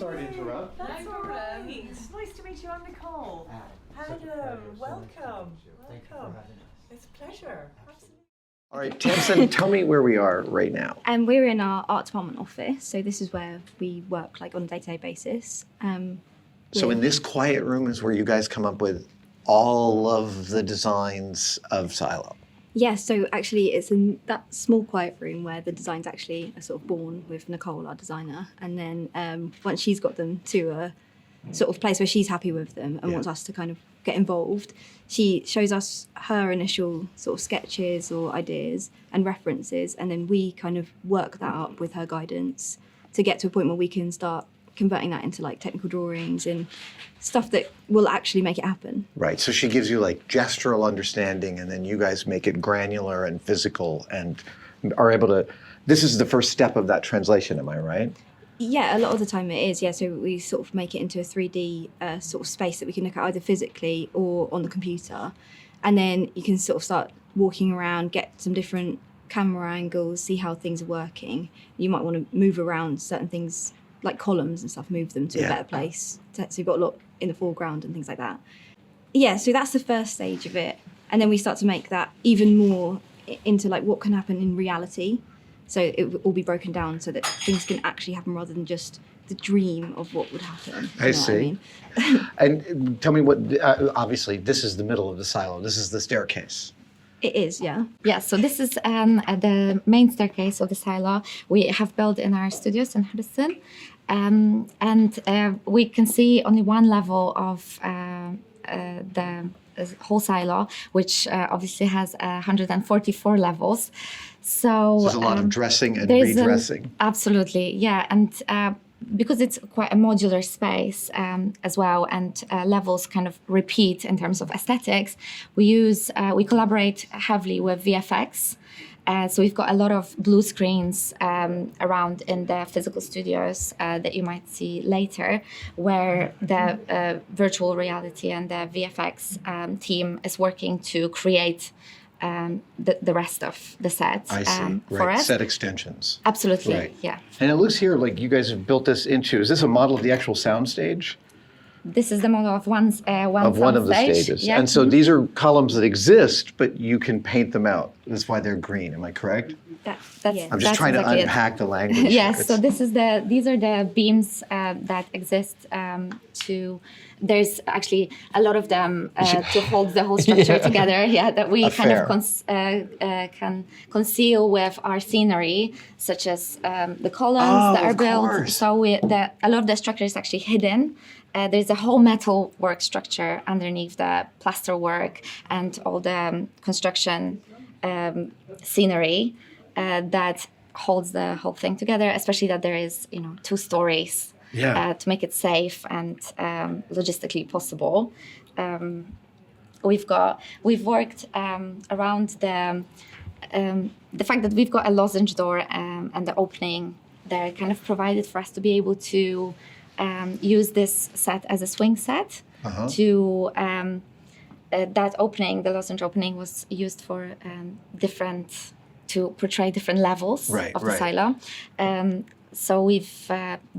sorry to interrupt. That's all right. Nice to meet you. I'm Nicole. Hello. Welcome. Thank you for having us. It's a pleasure. Absolutely. All right, Tamsin, tell me where we are right now. We're in our art department office, so this is where we work like on a day-to-day basis. So in this quiet room is where you guys come up with all of the designs of Silo. Yeah, so actually it's in that small quiet room where the designs actually are sort of born with Nicole, our designer, and then once she's got them to a sort of place where she's happy with them and wants us to kind of get involved, she shows us her initial sort of sketches or ideas and references, and then we kind of work that up with her guidance to get to a point where we can start converting that into like technical drawings and stuff that will actually make it happen. Right, so she gives you like gestural understanding and then you guys make it granular and physical and are able to, this is the first step of that translation, am I right? Yeah, a lot of the time it is, yeah. So we sort of make it into a 3D sort of space that we can look at either physically or on the computer. And then you can sort of start walking around, get some different camera angles, see how things are working. You might want to move around certain things like columns and stuff, move them to a better place. So you've got a lot in the foreground and things like that. Yeah, so that's the first stage of it. And then we start to make that even more into like what can happen in reality. So it will all be broken down so that things can actually happen rather than just the dream of what would happen. I see. And tell me what, obviously this is the middle of the silo. This is the staircase. It is, yeah. Yeah, so this is the main staircase of the silo we have built in our studios in Harrison. And we can see only one level of the whole silo, which obviously has 144 levels. So there's a lot of dressing and redressing. Absolutely, yeah. And because it's quite a modular space as well, and levels kind of repeat in terms of aesthetics, we collaborate heavily with VFX. So we've got a lot of blue screens around in the physical studios that you might see later, where the virtual reality and the VFX team is working to create the rest of the set. I see. For Right. us. Set extensions. Absolutely, Right. yeah. And it looks here like you guys have built this into, is this a model of the actual sound stage? This is the model of one Of the stage. stages. Yeah. And so these are columns that exist, but you can paint them out. That's why they're green, am I correct? That's, Yeah. I'm just that's trying exactly to it. unpack the language. Yes, so It's- these are the beams that exist there's actually a lot of them to hold the whole structure together, that we kind Fair. of can conceal with our scenery, such as the columns that are of built. course. So a lot of the structure is actually hidden. There's a whole metal work structure underneath the plaster work and all the construction scenery that holds the whole thing together, especially that there is, 2 stories to make it safe and logistically possible. We've worked around the fact that we've got a lozenge door and the opening there kind of provided for us to be able to use this set as a swing set. To that opening, the lozenge opening was used for to portray different levels of the silo. So we've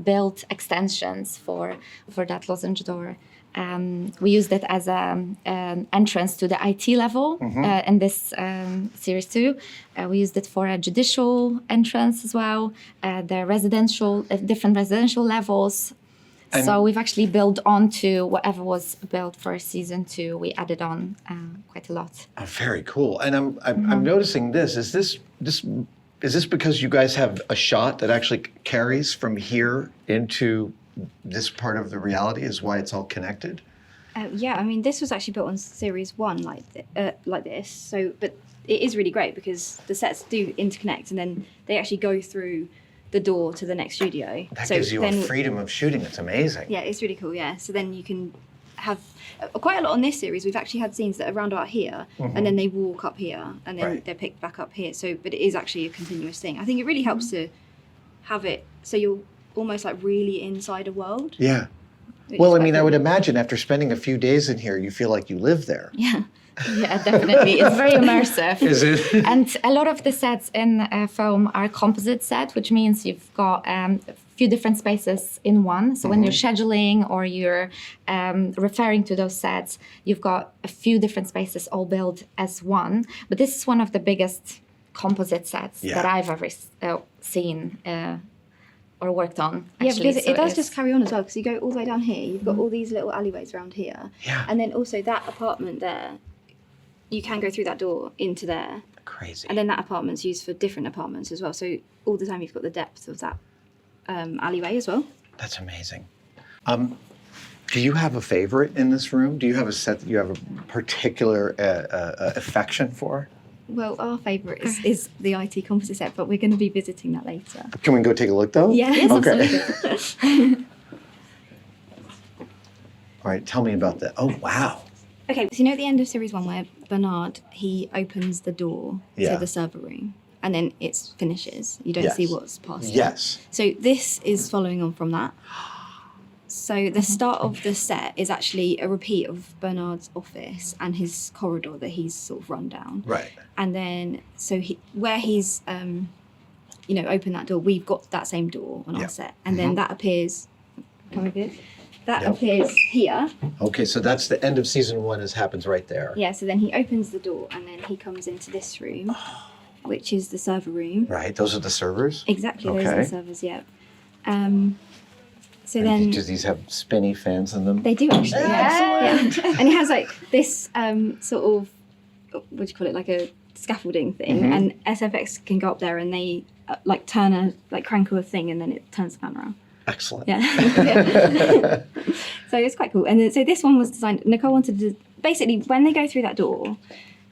built extensions for that lozenge door. We used it as an entrance to the IT level in this series too. We used it for a judicial entrance as well. The residential, different residential levels. And so we've actually built onto whatever was built for season 2. We added on quite a lot. Oh, very cool. And I'm noticing this. Is this because you guys have a shot that actually carries from here into this part of the reality? Is why it's all connected? Yeah, I mean, this was actually built on series 1 like this. So, but it is really great because the sets do interconnect and then they actually go through the door to the next studio. That so gives you then, a freedom of shooting. It's amazing. Yeah, it's really cool, yeah. So then you can have quite a lot on this series. We've actually had scenes that are round about here and then they walk up here and then they're picked back up here. So, but it is actually a continuous thing. I think it really helps to have it so you're almost like really inside a world. Yeah. Well, I mean, I would imagine after spending a few days in here, you feel like you live there. Yeah. Yeah, definitely. It's very immersive. Is it? And a lot of the sets in foam are composite set, which means you've got a few different spaces in one. So when you're scheduling or you're referring to those sets, you've got a few different spaces all built as one. But this is one of the biggest composite sets that I've ever seen or worked on. Actually. Yeah, because So it does it's- just carry on as well. Because you go all the way down here, you've got all these little alleyways around here, and then also that apartment there. You can go through that door into there. Crazy. And then that apartment's used for different apartments as well. So all the time you've got the depth of that alleyway as well. That's amazing. Do you have a favorite in this room? Do you have a set that you have a particular affection for? Well, our favourite is the IT composite set, but we're going to be visiting that later. Can we go take a look though? Yeah. Yes, Okay. All right, tell me about that. Oh, wow. Okay, so you know at the end of series 1 where Bernard, he opens the door Yeah. to the server room and then it finishes. You don't see what's past it. Yes. So this is following on from that. So the start of the set is actually a repeat of Bernard's office and his corridor that he's sort of run down. Right. And then, so where he's, opened that door, we've got that same door on our set. And then that appears, come with it? That appears here. Okay, so that's the end of season 1. Happens right there. Yeah, so then he opens the door and then he comes into this room, which is the server room. Right. Those are the servers. Exactly, those are Okay. the servers, yeah. So then Do these have spinny fans in them? they do actually, yeah. And it has like this sort of, what do you call it, like a scaffolding thing, and SFX can go up there and they crank a thing and then it turns the camera. Excellent. Yeah. So it's quite cool. And then, so this one was designed, Nicole wanted to, basically when they go through that door,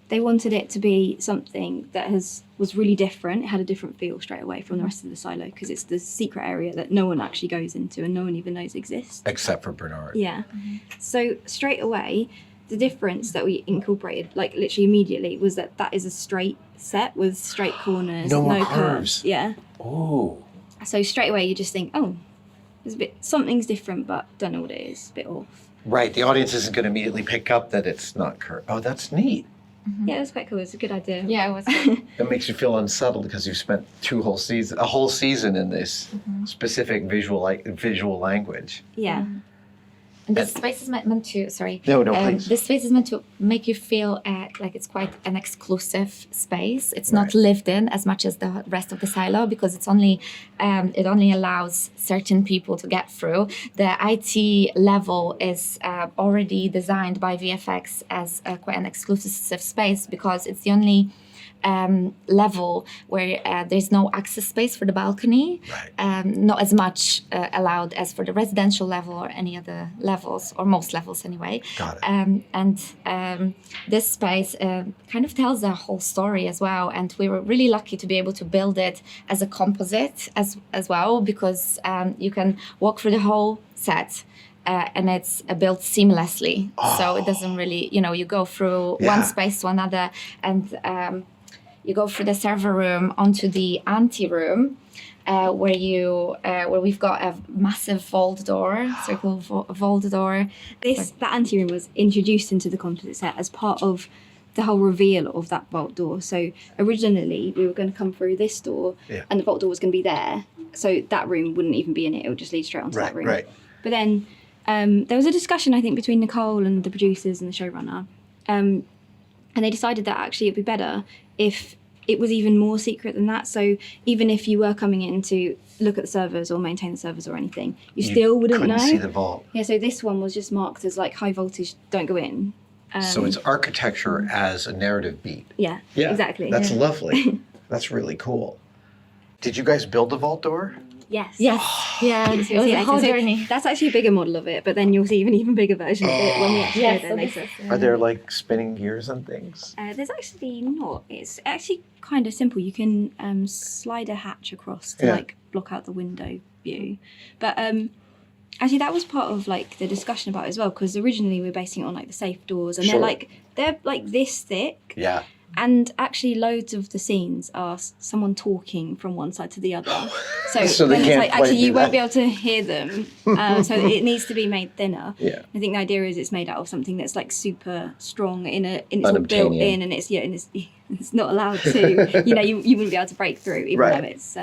they wanted it to be something that was really different. It had a different feel straight away from the rest of the silo because it's the secret area that no one actually goes into and no one even knows exists. Except for Bernard. Yeah. So straight away, the difference that we incorporated, like literally immediately, was that is a straight set with straight corners, No more no curves. Yeah. Oh. So straight away you just think, oh, there's something's different, but don't know what it is. A bit off. Right. The audience isn't going to immediately pick up that it's not curved. Oh, that's neat. Yeah, it was quite cool. It was a good idea. Yeah, it was good. That makes you feel unsettled because you've spent a whole season in this specific visual language. Yeah. And this space is meant to, sorry. No, please. This space is meant to make you feel like it's quite an exclusive space. It's not lived in as much as the rest of the silo because it only allows certain people to get through. The IT level is already designed by VFX as quite an exclusive space because it's the only level where there's no access space for the balcony, not as much allowed as for the residential level or any other levels, or most levels anyway. Got it. This space kind of tells a whole story as well, and we were really lucky to be able to build it as a composite as well, because you can walk through the whole set. And it's built seamlessly, so it doesn't really, you go through one space to another, and you go through the server room onto the ante room, where we've got a massive vault door, vault door. That ante room was introduced into the composite set as part of the whole reveal of that vault door. So originally we were going to come through this door, and the vault door was going to be there, so that room wouldn't even be in it. It would just lead straight onto that room. Right. But then there was a discussion, I think, between Nicole and the producers and the showrunner, and they decided that actually it'd be better if it was even more secret than that. So even if you were coming in to look at the servers or maintain the servers or anything, you still wouldn't know. Couldn't see the vault. Yeah, so this one was just marked as like high voltage, don't go in. So it's architecture as a narrative beat. Yeah, exactly. That's lovely. That's really cool. Did you guys build the vault door? Yes. Yes. Yeah. It was a whole So journey. that's actually a bigger model of it, but then you'll see an even bigger version of it when we actually go there later. Are there like spinning gears and things? There's actually not. It's actually kind of simple. You can slide a hatch across to like block out the window view. But actually that was part of like the discussion about it as well, because originally we were basing it on like the safe doors, and they're like this thick. Yeah. And actually, loads of the scenes are someone talking from one side to the other. So they then it's can't like, quite actually, do you won't that. be able to hear them. So it needs to be made thinner. Yeah. I think the idea is it's made out of something that's like super strong and it's all built Unobtainium. in, and it's not allowed to. You wouldn't be able to break through even Right. though it's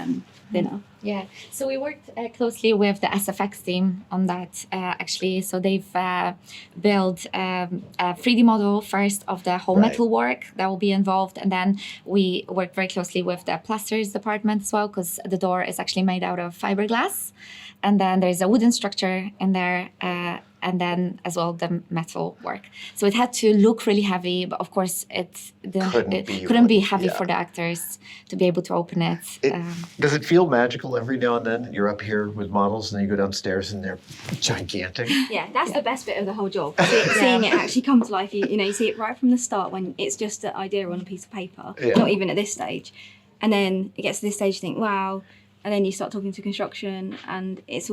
thinner. Yeah, so we worked closely with the SFX team on that actually. So they've built a 3D model first of the whole Right. metal work that will be involved, and then we worked very closely with the plasters department as well, because the door is actually made out of fiberglass, and then there's a wooden structure in there. And then as well the metal work. So it had to look really heavy, but of course it couldn't be heavy yeah. for the actors to be able to open it. Does it feel magical every now and then? You're up here with models and then you go downstairs and they're gigantic. Yeah, that's the best bit of the whole job. Seeing it actually come to life. You see it right from the start when it's just an idea on a piece of paper, Yeah. not even at this stage. And then it gets to this stage, you think, wow. And then you start talking to construction and it's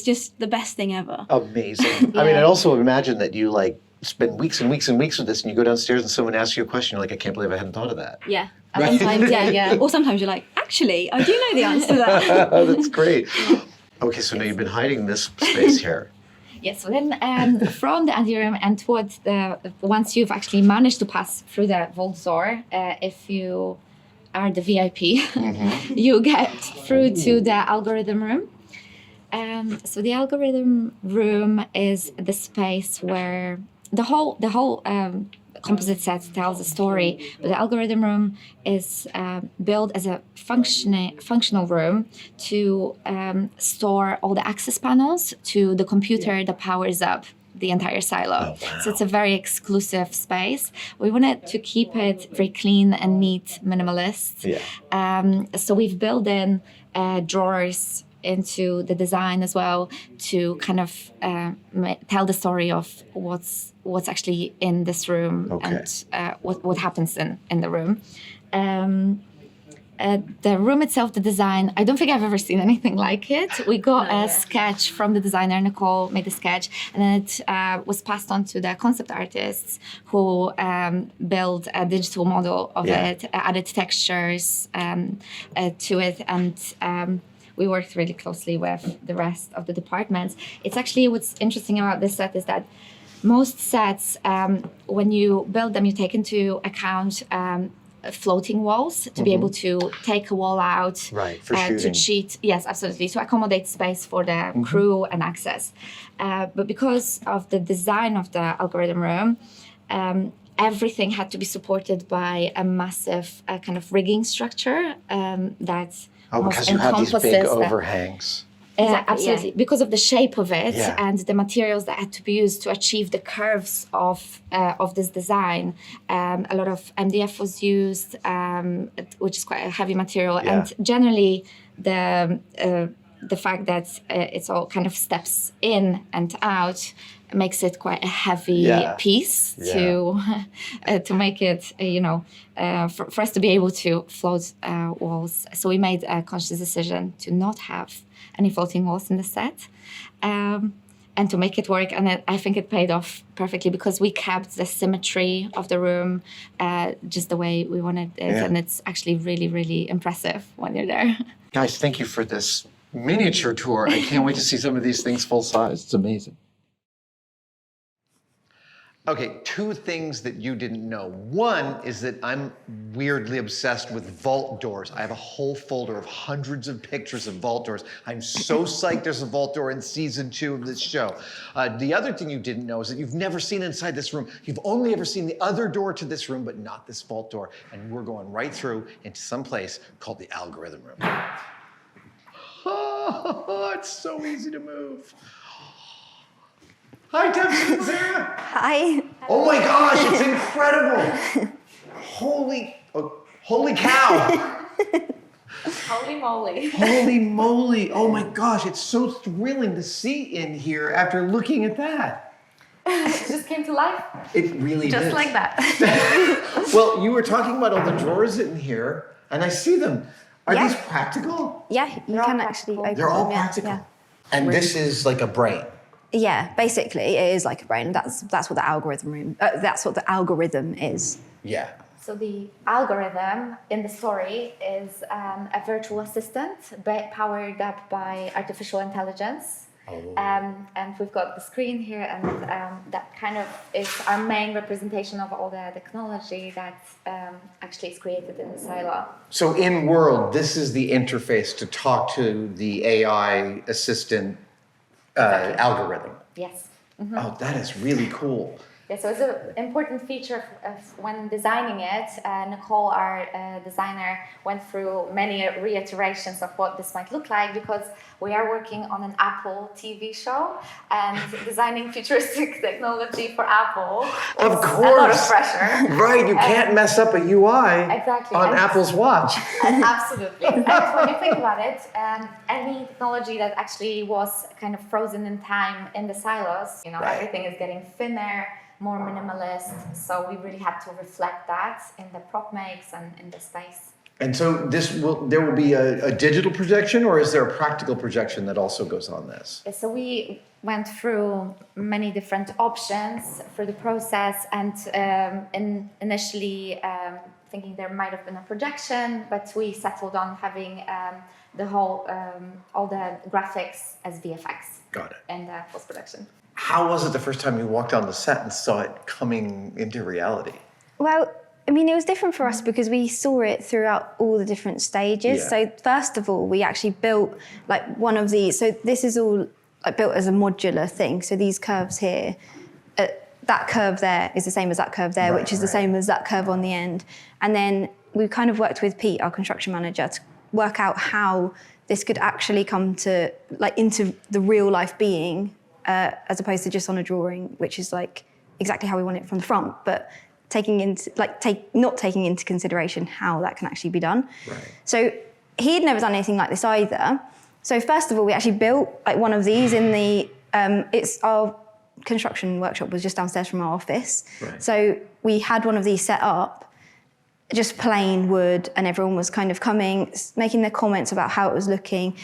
just the best thing ever. Amazing. I mean, I also imagine that you like spend weeks and weeks and weeks with this and you go downstairs and someone asks you a question, you're like, I can't believe I hadn't thought of that. Yeah. Right. Sometimes, yeah. Or sometimes you're like, actually, I do know the answer to that. That's great. Okay, so now you've been hiding this space here. Yes, so then from the anteroom and towards once you've actually managed to pass through the vault door, if you are the VIP, you get through to the algorithm room. So the algorithm room is the space where the whole composite set tells a story, but the algorithm room is built as a functional room to store all the access panels to the computer that powers up the entire silo. Oh, wow. So it's a very exclusive space. We wanted to keep it very clean and neat, minimalist. Yeah. So we've built in drawers into the design as well to kind of tell the story of what's actually in this room and what happens in the room. The room itself, the design, I don't think I've ever seen anything like it. We got a sketch from the designer, Nicole made the sketch, and then it was passed on to the concept artists who built a digital model of it, added textures to it, and we worked really closely with the rest of the departments. It's actually, what's interesting about this set is that most sets, when you build them, you take into account floating walls to be able to take a wall out for shooting. to cheat. Yes, absolutely. To accommodate space for the crew and access. But because of the design of the algorithm room, everything had to be supported by a massive kind of rigging structure that because you have these big encompasses overhangs. Exactly, absolutely, yeah. because of the shape of it Yeah. and the materials that had to be used to achieve the curves of this design. A lot of MDF was used, which is quite a heavy material, Yeah. and generally the fact that it's all kind of steps in and out makes it quite a heavy piece to make it, for us to be able to float walls. So we made a conscious decision to not have any floating walls in the set, and to make it work. And I think it paid off perfectly because we kept the symmetry of the room just the way we wanted it. Yeah. And it's actually really, really impressive when you're there. Guys, thank you for this miniature tour. I can't wait to see some of these things full size. It's amazing. Okay, two things that you didn't know. One is that I'm weirdly obsessed with vault doors. I have a whole folder of hundreds of pictures of vault doors. I'm so psyched there's a vault door in season 2 of this show. The other thing you didn't know is that you've never seen inside this room. You've only ever seen the other door to this room, but not this vault door. And we're going right through into some place called the algorithm room. Oh, it's so easy to move. Hi, Dempsey and Sarah. Hi. Oh my gosh, it's incredible. Holy cow. Holy moly. Holy moly. Oh my gosh, it's so thrilling to see in here after looking at that. It just came to life. It really Just is. like that. Well, you were talking about all the drawers in here, and I see them. Are these practical? Yeah, you They're all can actually practical. open They're all them. Yeah, practical. Yeah. And this is like a brain. Yeah, basically, it is like a brain. That's what the algorithm room. That's what the algorithm is. Yeah. So the algorithm in the story is a virtual assistant powered up by artificial intelligence. And we've got the screen here, and that kind of is our main representation of all the technology that actually is created in the silo. So in world, this is the interface to talk to the AI assistant algorithm. Yes. Oh, that is really cool. Yeah, so it's an important feature of when designing it. Nicole, our designer, went through many reiterations of what this might look like, because we are working on an Apple TV show, and designing futuristic technology for Apple Of is course. a lot of pressure. Right, you can't mess up a UI Exactly. on And- Apple's watch. Absolutely. And when you think about it, any technology that actually was kind of frozen in time in the silos, Right. everything is getting thinner, more minimalist. So we really had to reflect that in the prop makes and in the space. And so there will be a digital projection, or is there a practical projection that also goes on this? So we went through many different options for the process, and initially thinking there might have been a projection, but we settled on having the whole, all the graphics as VFX. Got it. And post-production. How was it the first time you walked on the set and saw it coming into reality? Well, I mean, it was different for us because we saw it throughout all the different stages. Yeah. So first of all, we actually built like one of these. So this is all like built as a modular thing. So these curves here, that curve there is the same as that curve there, Right, which is the right. same as that curve on the end. And then we kind of worked with Pete, our construction manager, to work out how this could actually come to like into the real life being, as opposed to just on a drawing, which is like exactly how we want it from the front, but not taking into consideration how that can actually be done. Right. So he'd never done anything like this either. So first of all, we actually built like one of these in the, it's our construction workshop was just downstairs from our office. Right. So we had one of these set up, just plain wood, and everyone was kind of coming, making their comments about how it was looking,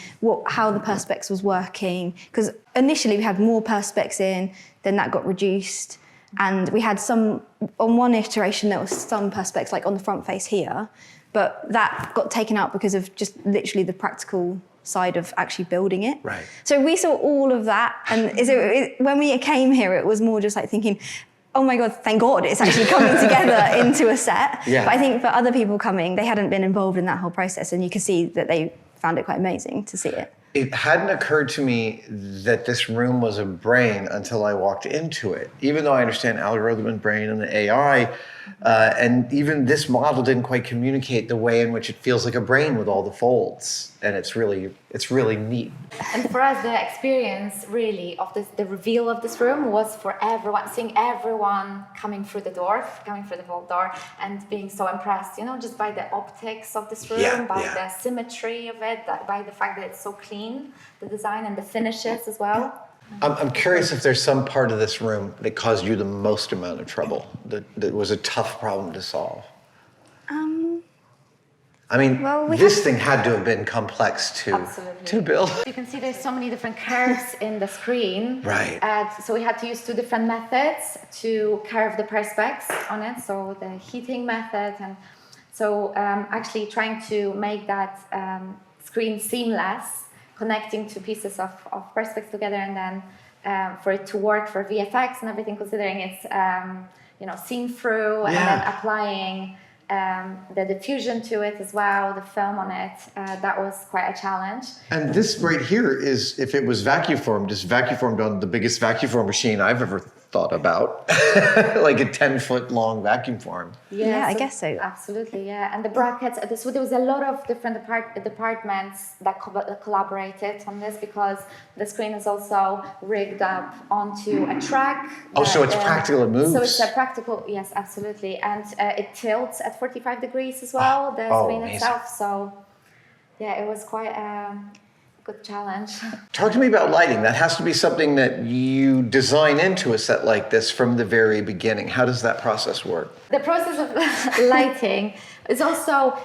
how the perspex was working. Because initially we had more perspex in, then that got reduced. And we had on one iteration, there was some perspex like on the front face here, but that got taken out because of just literally the practical side of actually building it. Right. So we saw all of that, and when we came here, it was more just like thinking, oh my God, thank God it's actually coming together into a set. Yeah. But I think for other people coming, they hadn't been involved in that whole process, and you could see that they found it quite amazing to see it. It hadn't occurred to me that this room was a brain until I walked into it. Even though I understand algorithm and brain and the AI, and even this model didn't quite communicate the way in which it feels like a brain with all the folds. And it's really neat. And for us, the experience really of the reveal of this room was for everyone, seeing everyone coming through the vault door, and being so impressed, just by the optics of this room, by the symmetry of it, by the fact that it's so clean, the design and the finishes as well. I'm curious if there's some part of this room that caused you the most amount of trouble, that was a tough problem to solve. I mean, this thing had to have been complex to build. You can see there's so many different curves in the screen. Right. So we had to use two different methods to curve the perspex on it. So the heating method, and so actually trying to make that screen seamless, connecting two pieces of perspex together, and then for it to work for VFX and everything, considering it's seen through, and then applying the diffusion to it as well, the film on it, that was quite a challenge. And this right here is, if it was vacuum formed, just vacuum formed on the biggest vacuum form machine I've ever thought about, like a 10-foot long vacuum form. Yeah, I guess so. Absolutely, yeah. And the brackets, so there was a lot of different departments that collaborated on this, because the screen is also rigged up onto a track. Oh, so it's practical, it moves? So it's a practical, yes, absolutely. And it tilts at 45 degrees as well, the screen amazing. itself. So, yeah, it was quite a good challenge. Talk to me about lighting. That has to be something that you design into a set like this from the very beginning. How does that process work? The process of lighting is also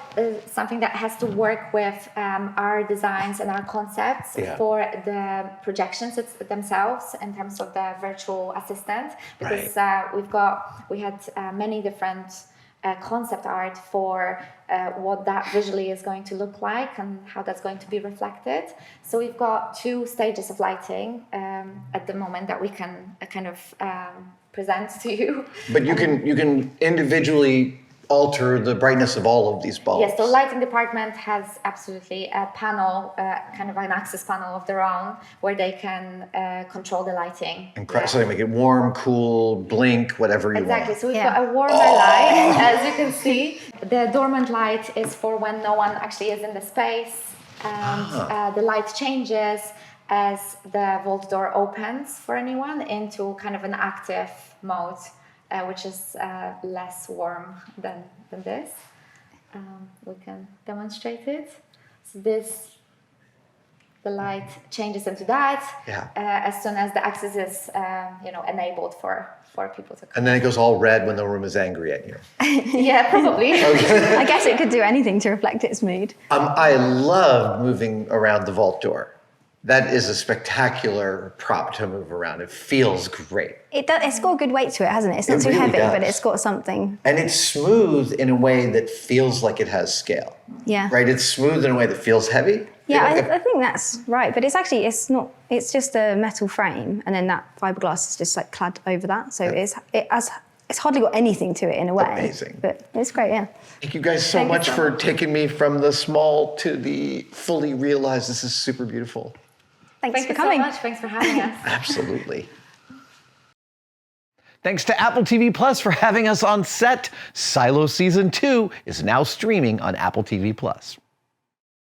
something that has to work with our designs and our concepts for the projections themselves in terms of the virtual assistant, because we had many different concept art for what that visually is going to look like and how that's going to be reflected. So we've got 2 stages of lighting at the moment that we can kind of present to you. But you can individually alter the brightness of all of these bulbs. Yes, the lighting department has absolutely a panel, kind of an access panel of their own, where they can control the lighting. So they make it warm, cool, blink, whatever you Exactly. want. So we've got a warmer light, as you can see. The dormant light is for when no one actually is in the space, and the light changes as the vault door opens for anyone into kind of an active mode, which is less warm than this. We can demonstrate it. So the light changes into that as soon as the access is enabled for people to come. And then it goes all red when the room is angry at you. Yeah, probably. I guess it could do anything to reflect its mood. I love moving around the vault door. That is a spectacular prop to move around. It feels great. It's got a good weight to it, hasn't it? It's not It too really heavy, does. but it's got something. And it's smooth in a way that feels like it has scale. Yeah. Right? It's smooth in a way that feels heavy. Yeah, You know, I think that's right. But it's not. It's just a metal frame, and then that fiberglass is just like clad over that. So it's hardly got anything to it in a way. Amazing. But it's great, yeah. Thank you guys so Thank you much so for much. taking me from the small to the fully realized. This is super beautiful. Thanks Thank for you so coming. much. Thanks for having us. Absolutely. Thanks to Apple TV Plus for having us on set. Silo Season 2 is now streaming on Apple TV Plus.